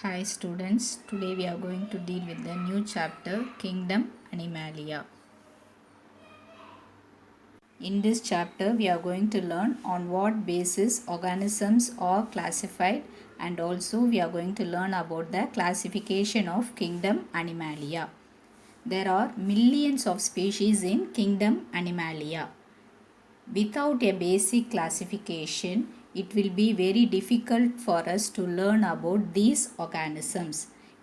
Hi students, today we are going to deal with the new chapter Kingdom Animalia. In this chapter we are going to learn on what basis organisms are classified, and also we are going to learn about the classification of Kingdom Animalia. There are millions of species in Kingdom Animalia. Without a basic classification, it will be very difficult for us to learn about these organisms.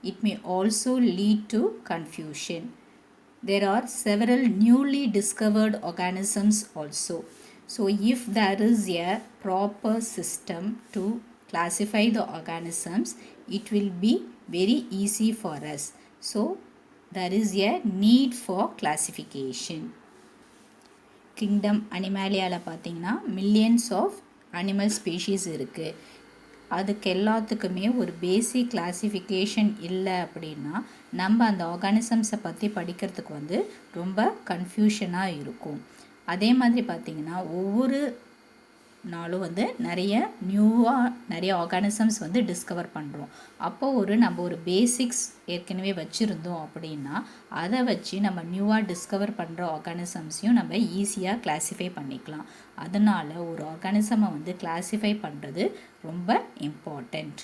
It may also lead to confusion. There are several newly discovered organisms also. So, if there is a proper system to classify the organisms, it will be very easy for us. So, there is a need for classification. Kingdom அனிமாலியாவில் பார்த்தீங்கன்னா millions of animal species இருக்குது. அதுக்கு எல்லாத்துக்குமே ஒரு பேசிக் classification இல்லை அப்படின்னா நம்ம அந்த ஆர்கானிசம்ஸை பற்றி படிக்கிறதுக்கு ரொம்ப கன்ஃபியூஷனாக இருக்கும். அதே மாதிரி பார்த்திங்கன்னா ஒவ்வொரு நாளும் நிறைய ஆர்கானிசம்ஸ் டிஸ்கவர் பண்ணுறோம். அப்போது நம்ம ஒரு பேசிக்ஸ் ஏற்கனவே வச்சுருந்தோம் அப்படின்னா அதை வச்சு நம்ம நியூவாக டிஸ்கவர் பண்ணுற ஆர்கானிசம்ஸையும் நம்ம ஈஸியாக கிளாஸிஃபை பண்ணிக்கலாம். அதனால் ஒரு ஆர்கானிசமை கிளாஸிஃபை பண்ணுறது ரொம்ப important.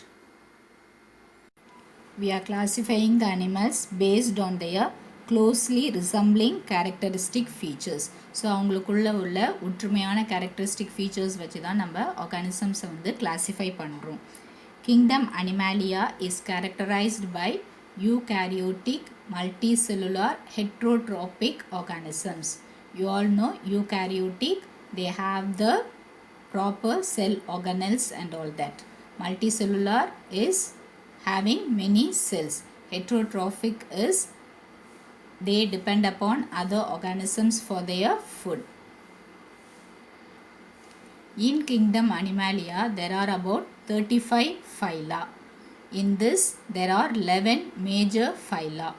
We are classifying the animals based on their closely resembling characteristic features. So அவங்களுக்குள்ள உள்ள ஒற்றுமையான கேரக்டரிஸ்டிக் ஃபீச்சர்ஸ் வச்சு தான் நம்ம ஆர்கானிசம்ஸை கிளாஸிஃபை பண்ணுறோம். Kingdom animalia is characterised by eukaryotic multicellular heterotrophic organisms. You all know eukaryotic, they have the proper cell organelles and all that. Multicellular is having many cells. Heterotrophic is they depend upon other organisms for their food. In Kingdom Animalia, there are about 35 phyla. In this, there are 11 major phyla.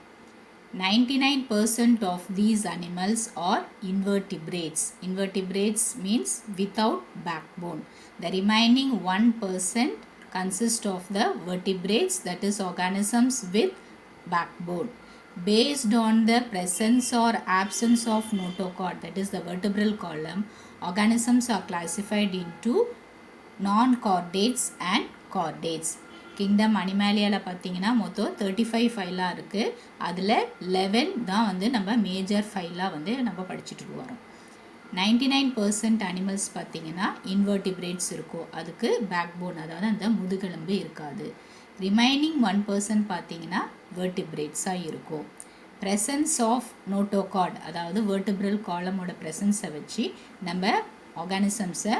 99% of these animals are invertebrates. Invertebrates means without backbone. The remaining 1% consists of the vertebrates, that is organisms with backbone. Based on the presence or absence of notochord, that is the vertebral column, organisms are classified into non-chordates and chordates. Kingdom அனிமாலியாவில் பார்த்தீங்கன்னா மொத்தம் 35 ஃபைலா இருக்குது. அதில் 11 தான் நம்ம major ஃபைலாக நம்ம படிச்சுட்டு வரோம். 99% அனிமல்ஸ் பார்த்தீங்கன்னா இன்வெர்டிபிரேட்ஸ் இருக்கும், அதுக்கு பேக்போன் அதாவது அந்த முதுகெலும்பு இருக்காது. ரிமைனிங் 1% பார்த்தீங்கன்னா வெர்டிபிரேட்ஸாக இருக்கும். ப்ரெசன்ஸ் ஆஃப் நோட்டோகார்ட் அதாவது வெர்டிபிரல் காலமோட ப்ரெசன்ஸை வச்சு நம்ம ஆர்கானிசம்ஸை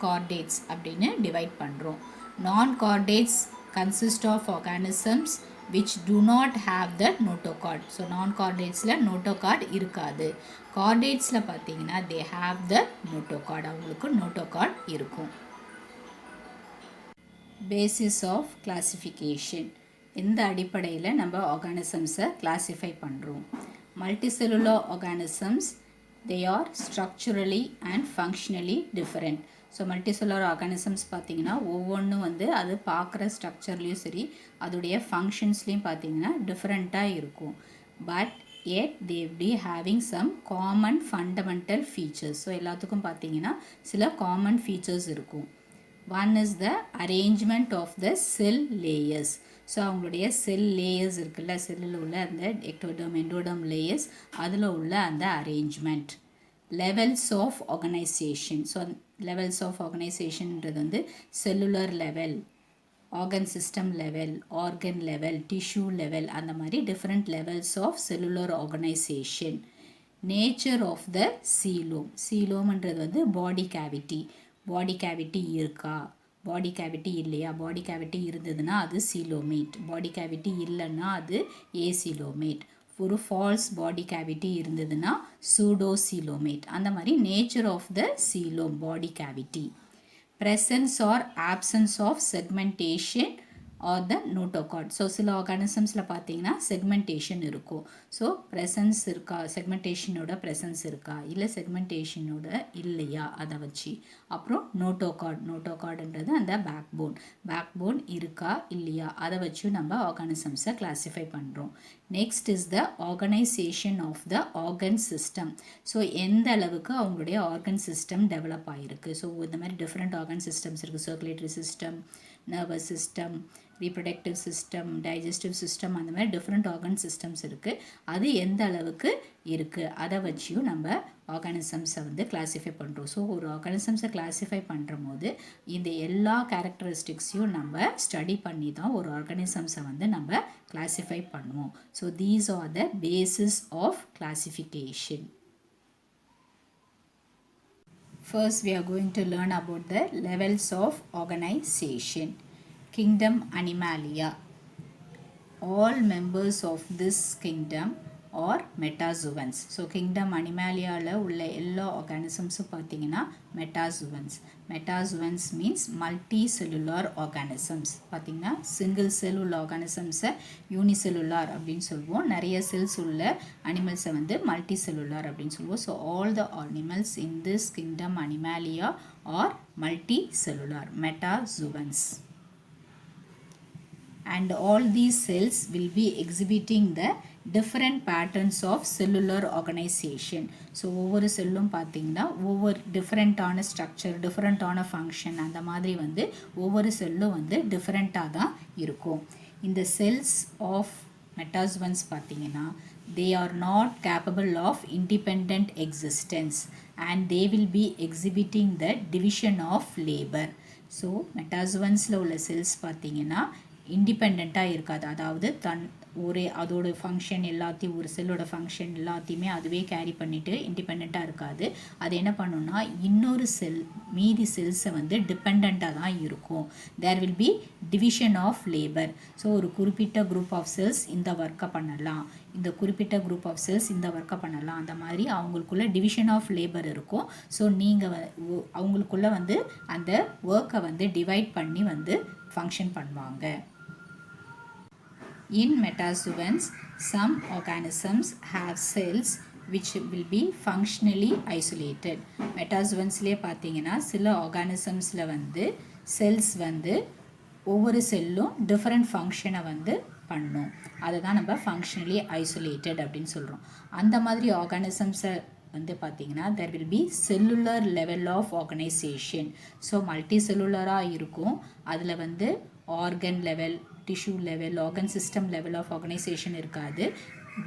கார்டேட்ஸ் அப்படின்னு டிவைட் பண்ணுறோம். Non-chordates consist of organisms which do not have the notochord. So non-chordatesல notochord இருக்காது. Chordatesல பார்த்தீங்கன்னா they have the notochord, அவங்களுக்கு notochord இருக்கும். Basis of classification. இந்த அடிப்படையில் நம்ம ஆர்கானிசம்ஸை கிளாஸிஃபை பண்ணுறோம். Multicellular organisms, they are structurally and functionally different. So multicellular organisms பார்த்திங்கன்னா ஒவ்வொன்றும் அது பார்க்குற ஸ்ட்ரக்சர்லேயும் சரி அதோடைய ஃபங்க்ஷன்ஸ்லேயும் பார்த்திங்கன்னா டிஃப்ரெண்ட்டாக இருக்கும். But yet they be having some common fundamental features. So எல்லாத்துக்கும் பார்த்திங்கன்னா சில காமன் ஃபீச்சர்ஸ் இருக்கும். One is the arrangement of the cell layers. So அவங்களுடைய செல் லேயர்ஸ் இருக்குல்ல, செல்லில் உள்ள அந்த எக்டோடர்ம் எண்டோடர்ம் லேயர்ஸ் அதில் உள்ள அந்த arrangement. Levels of organization. So levels of ஆர்கனைசேஷன்ன்றது cellular level, organ system level, organ level, tissue level, அந்த மாதிரி different levels of cellular organization. Nature of the coelom. சீலோம்ன்றது பாடி கேவிட்டி. பாடி கேவிட்டி இருக்கா, body cavity இல்லையா, பாடி cavity இருந்ததுன்னா அது coelomate, பாடி cavity இல்லைன்னா அது ஏசிலோமேட். ஒரு ஃபால்ஸ் பாடி கேவிட்டி இருந்ததுன்னா சூடோசீலோமேட். அந்த மாதிரி nature of the coelom body cavity. Presence or absence of segmentation or the notochord. So சில ஆர்கானிசம்ஸில் பார்த்தீங்கன்னா செக்மெண்டேஷன் இருக்கும். ஸோ ப்ரெசன்ஸ் இருக்கா, செக்மெண்டேஷனோட ப்ரெசன்ஸ் இருக்கா, இல்லை செக்மெண்டேஷனோட இல்லையா அதை வச்சு. அப்புறம் நோட்டோகார்டுன்றது அந்த பேக் போன் இருக்கா இல்லையா அதை வச்சு நம்ம ஆர்கானிசம்ஸை கிளாஸிஃபை பண்ணுறோம். Next is the organisation of the organ system. So எந்த அளவுக்கு அவங்களுடைய ஆர்கன் சிஸ்டம் டெவலப் ஆகிருக்கு. ஸோ இந்த மாதிரி டிஃப்ரெண்ட் ஆர்கன் சிஸ்டம்ஸ் இருக்குது. Circulatory system, nervous system, reproductive system, digestive system, அந்த மாதிரி டிஃப்ரெண்ட் ஆர்கன் சிஸ்டம்ஸ் இருக்குது. அது எந்த அளவுக்கு இருக்குது அதை வச்சியும் நம்ம ஆர்கானிசம்ஸை வந்து கிளாஸிஃபை பண்ணுறோம். ஸோ ஒரு ஆர்கானிசம்ஸை கிளாஸிஃபை பண்ணுற போது இந்த எல்லா கேரக்டரிஸ்டிக்ஸையும் நம்ம ஸ்டடி பண்ணி தான் ஒரு ஆர்கானிசம்ஸை வந்து நம்ம கிளாஸிஃபை பண்ணுவோம். So these are the basis of classification. First, we are going to learn about the levels of organization. Kingdom Animalia. All members of this kingdom are metazoans. So, Kingdom Animalia la ulla எல்லா organisms பார்த்தீங்கன்னா metazoans. Metazoans means multicellular organisms. பார்த்தீங்கன்னா single cell உள்ள organisms unicellular அப்படின்னு சொல்லுவோம். நிறைய cells உள்ள animals வந்து multicellular அப்படின்னு சொல்லுவோம். So, all the animals in this Kingdom Animalia are multicellular, metazoans. And all these cells will be exhibiting the different patterns of cellular organization. So ஒவ்வொரு செல்லும் பார்த்தீங்கன்னா ஒவ்வொரு டிஃப்ரெண்ட்டான ஸ்ட்ரக்சர், டிஃப்ரெண்ட்டான ஃபங்க்ஷன், அந்த மாதிரி வந்து ஒவ்வொரு செல்லும் வந்து டிஃப்ரெண்ட்டாக தான் இருக்கும். இந்த செல்ஸ் ஆஃப் மெட்டாசோன்ஸ் பார்த்தீங்கன்னா they are not capable of independent existence and they will be exhibiting the division of labor. So மெட்டாசோன்ஸில் உள்ள செல்ஸ் பார்த்தீங்கன்னா இண்டிபெண்ட்டாக இருக்காது. அதாவது ஒரே அதோட ஃபங்க்ஷன் எல்லாத்தையும், ஒரு செல்லோட ஃபங்க்ஷன் எல்லாத்தையுமே அதுவே கேரி பண்ணிவிட்டு இண்டிபெண்ட்டாக இருக்காது. அது என்ன பண்ணுன்னா இன்னொரு மீதி செல்ஸை வந்து டிபெண்ட்டாக தான் இருக்கும். There will be division of labour. So ஒரு குறிப்பிட்ட குரூப் ஆஃப் செல்ஸ் இந்த ஒர்க்கை பண்ணலாம், இந்த குறிப்பிட்ட குரூப் ஆஃப் செல்ஸ் இந்த ஒர்க்கை பண்ணலாம், அந்த மாதிரி அவங்களுக்குள்ள டிவிஷன் ஆஃப் லேபர் இருக்கும். ஸோ நீங்கள் அவங்களுக்குள்ள வந்து அந்த ஒர்க்கை வந்து டிவைட் பண்ணி வந்து ஃபங்க்ஷன் பண்ணுவாங்க. In metazoans, some organisms have cells which will be functionally isolated. Metazoansலே பார்த்தீங்கன்னா சில ஆர்கானிசம்ஸில் வந்து செல்ஸ் வந்து ஒவ்வொரு செல்லும் டிஃப்ரெண்ட் ஃபங்க்ஷனை வந்து பண்ணும். அதை தான் நம்ம ஃபங்க்ஷனலி ஐசோலேட்டட் அப்படின்னு சொல்கிறோம். அந்த மாதிரி ஆர்கானிசம்ஸை வந்து பார்த்தீங்கன்னா there will be cellular level of organization. So multi செல்லுலராக இருக்கும். அதில் வந்து organ level, tissue level, organ system level of organization இருக்காது.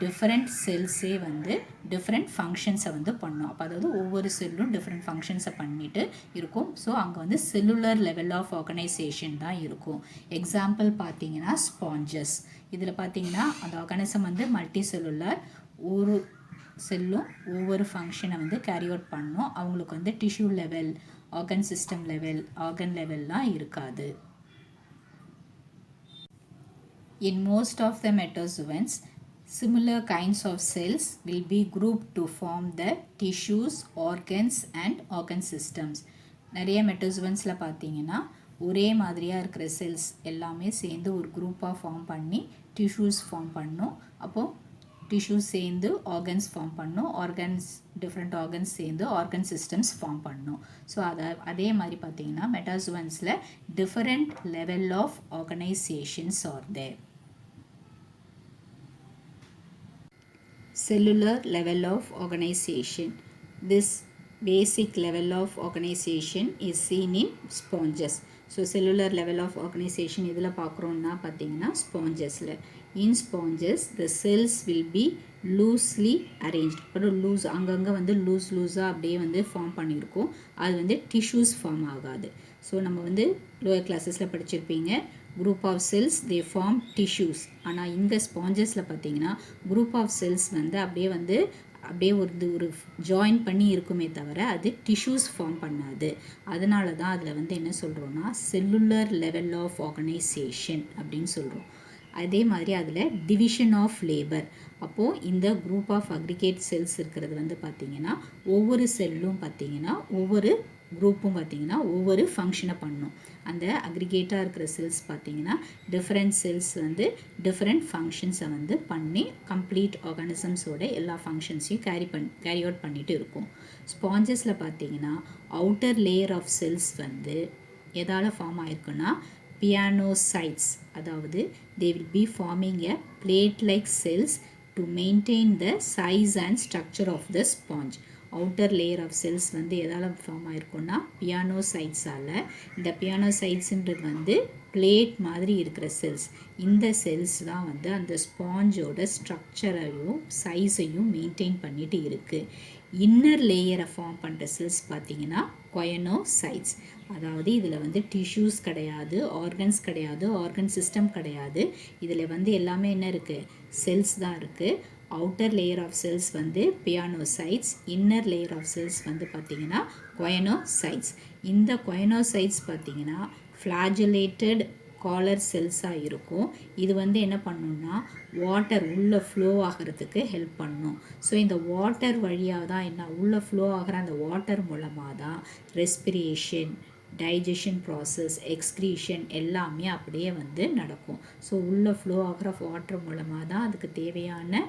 டிஃப்ரெண்ட் செல்ஸே வந்து டிஃப்ரெண்ட் ஃபங்க்ஷன்ஸை வந்து பண்ணும். அப்போ அதாவது ஒவ்வொரு செல்லும் டிஃப்ரெண்ட் ஃபங்க்ஷன்ஸை பண்ணிட்டு இருக்கும். ஸோ அங்கே வந்து செல்லுலர் லெவல் ஆஃப் ஆர்கனைசேஷன் தான் இருக்கும். எக்ஸாம்பிள் பார்த்தீங்கன்னா ஸ்பாஞ்சஸ். இதில் பார்த்தீங்கன்னா அந்த ஆர்கானிசம் வந்து மல்டி செல்லுலர், ஒரு செல்லும் ஒவ்வொரு ஃபங்க்ஷனை வந்து கேரி அவுட் பண்ணும். அவங்களுக்கு வந்து tissue level, organ system level, organ லெவல்லாம் இருக்காது. In most of the metazoans, similar kinds of cells will be grouped to form the tissues, organs and organ systems. நிறைய மெட்டாசோன்ஸில் பார்த்தீங்கன்னா ஒரே மாதிரியாக இருக்கிற செல்ஸ் எல்லாமே சேர்ந்து ஒரு குரூப்பாக ஃபார்ம் பண்ணி டிஷ்யூஸ் ஃபார்ம் பண்ணும். அப்போது டிஷ்யூஸ் சேர்ந்து ஆர்கன்ஸ் ஃபார்ம் பண்ணும், ஆர்கன்ஸ் டிஃப்ரெண்ட் ஆர்கன்ஸ் சேர்ந்து ஆர்கன் சிஸ்டம்ஸ் ஃபார்ம் பண்ணும். ஸோ அதே மாதிரி பார்த்தீங்கன்னா மெட்டாசோன்ஸில் different level of organizations are there. Cellular level of organization. This basic level of organization is seen in sponges. So cellular level of organization இதில் பார்க்குறோன்னா பார்த்தீங்கன்னா ஸ்பாஞ்சஸில். In sponges the cells will be loosely arranged. அப்புறம் loose அங்கங்கே வந்து லூஸாக அப்படியே வந்து form பண்ணியிருக்கும். அது வந்து டிஷ்யூஸ் ஃபார்ம் ஆகாது. ஸோ நம்ம வந்து லோயர் கிளாஸஸில் படிச்சிருப்பீங்க, group of cells they form tissues. ஆனால் இந்த ஸ்பாஞ்சஸில் பார்த்தீங்கன்னா குரூப் ஆஃப் செல்ஸ் வந்து அப்படியே ஒரு ஜாயின் பண்ணி இருக்குமே தவிர அது டிஷ்யூஸ் ஃபார்ம் பண்ணாது. அதனால தான் அதில் வந்து என்ன சொல்கிறோன்னா செல்லுலர் லெவல் ஆஃப் ஆர்கனைசேஷன் அப்படின்னு சொல்கிறோம். அதே மாதிரி அதில் டிவிஷன் ஆஃப் லேபர். அப்போது இந்த குரூப் ஆஃப் அக்ரிகேட் செல்ஸ் இருக்கிறது வந்து பார்த்திங்கன்னா ஒவ்வொரு செல்லும் பார்த்திங்கன்னா ஒவ்வொரு குரூப்பும் பார்த்திங்கன்னா ஒவ்வொரு ஃபங்க்ஷனை பண்ணும். அந்த அக்ரிகேட்டாக இருக்கிற செல்ஸ் பார்த்திங்கன்னா டிஃப்ரெண்ட் செல்ஸ் வந்து டிஃப்ரெண்ட் ஃபங்க்ஷன்ஸை வந்து பண்ணி கம்ப்ளீட் ஆர்கானிசம்ஸோட எல்லா ஃபங்க்ஷன்ஸையும் கேரி அவுட் பண்ணிட்டு இருக்கும். ஸ்பாஞ்சஸில் பார்த்திங்கன்னா அவுட்டர் லேயர் ஆஃப் செல்ஸ் வந்து எதால் ஃபார்ம் ஆயிருக்குன்னா பியானோசைட்ஸ், அதாவது they will be forming a plate-like cells to maintain the size and structure of the sponge. Outer layer of cells வந்து எதால் ஃபார்ம் ஆயிருக்குன்னா பியானோசைட்ஸால். இந்த பியானோசைட்ஸுன்றது வந்து பிளேட் மாதிரி இருக்கிற செல்ஸ். இந்த செல்ஸ் தான் வந்து அந்த ஸ்பாஞ்சோட ஸ்ட்ரக்சரையும் சைஸையும் மெயின்டைன் பண்ணிட்டு இருக்குது. இன்னர் லேயரை ஃபார்ம் பண்ணுற செல்ஸ் பார்த்திங்கன்னா கொயனோசைட்ஸ். அதாவது இதில் வந்து டிஷ்யூஸ் கிடையாது, ஆர்கன்ஸ் கிடையாது, ஆர்கன் சிஸ்டம் கிடையாது. இதில் வந்து எல்லாமே என்ன இருக்குது, செல்ஸ் தான் இருக்குது. அவுட்டர் லேயர் ஆஃப் செல்ஸ் வந்து பியானோசைட்ஸ், இன்னர் லேயர் ஆஃப் செல்ஸ் வந்து பார்த்திங்கன்னா கொயனோசைட்ஸ். இந்த கொயனோசைட்ஸ் பார்த்திங்கன்னா ஃப்ளாஜுலேட்டட் காலர் செல்ஸாக இருக்கும். இது வந்து என்ன பண்ணுன்னா வாட்டர் உள்ளே ஃப்ளோ ஆகிறதுக்கு ஹெல்ப் பண்ணும். ஸோ இந்த வாட்டர் வழியாக தான் என்ன உள்ளே ஃப்ளோ ஆகிற அந்த வாட்டர் மூலமாக தான் ரெஸ்பிரேஷன், டைஜஷன் ப்ராசஸ், எக்ஸ்க்ரீஷன் எல்லாமே அப்படியே வந்து நடக்கும். ஸோ உள்ளே ஃப்ளோ ஆகிற வாட்டர் மூலமாக தான் அதுக்கு தேவையான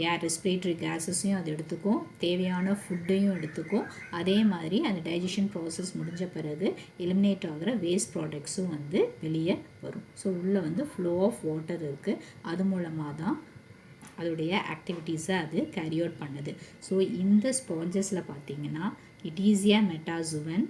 ஏர் ரெஸ்பிரேட்டரி கேஸஸையும் அது எடுத்துக்கும், தேவையான ஃபுட்டையும் எடுத்துக்கும். அதே மாதிரி அந்த டைஜஷன் ப்ராசஸ் முடிஞ்ச பிறகு எலிமினேட் ஆகிற வேஸ்ட் ப்ராடக்ட்ஸும் வந்து வெளியே வரும். ஸோ உள்ளே வந்து ஃப்ளோ ஆஃப் வாட்டர் இருக்குது. அது மூலமாக தான் அதோடைய ஆக்டிவிட்டீஸை அது கேரி அவுட் பண்ணுது. ஸோ இந்த ஸ்பாஞ்சஸில் பார்த்திங்கன்னா it is a metazoan.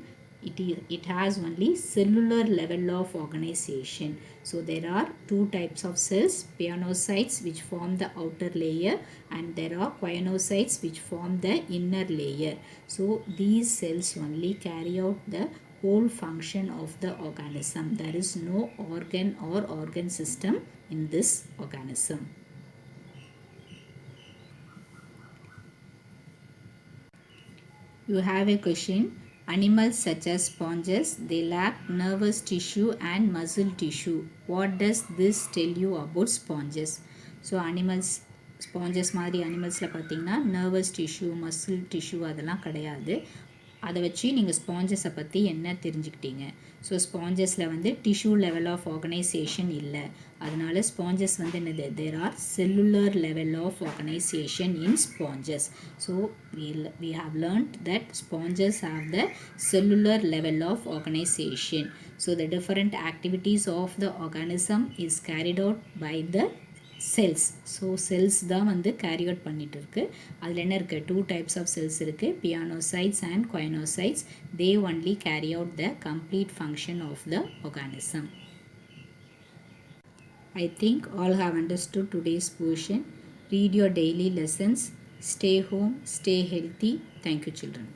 It has only cellular level of organization. So there are two types of cells, pianocytes which form the outer layer, and there are choanocytes which form the inner layer. So these cells only carry out the whole function of the organism. There is no organ or organ system in this organism. You have a question. Animals such as sponges, they lack nervous tissue and muscle tissue. What does this tell you about sponges? So animals, sponges மாதிரி அனிமல்ஸில் பார்த்திங்கன்னா nervous tissue, muscle tissue அதெல்லாம் கிடையாது. அதை வச்சு நீங்கள் ஸ்பாஞ்சஸை பற்றி என்ன தெரிஞ்சுக்கிட்டீங்க? ஸோ ஸ்பாஞ்சஸில் வந்து டிஷ்யூ லெவல் ஆஃப் ஆர்கனைசேஷன் இல்லை. அதனால ஸ்பாஞ்சஸ் வந்து என்னது, there are cellular level of organisation in sponges. So we have learnt that sponges have the cellular level of organization. So the different activities of the organism is carried out by the cells. So cells தான் வந்து carry out பண்ணிட்டு இருக்கு. அதில் என்ன இருக்குது, two types of cells இருக்குது, pinacocytes and choanocytes. They only carry out the complete function of the organism. I think all have understood today's portion. Read your daily lessons. Stay home, stay healthy. Thank you, children.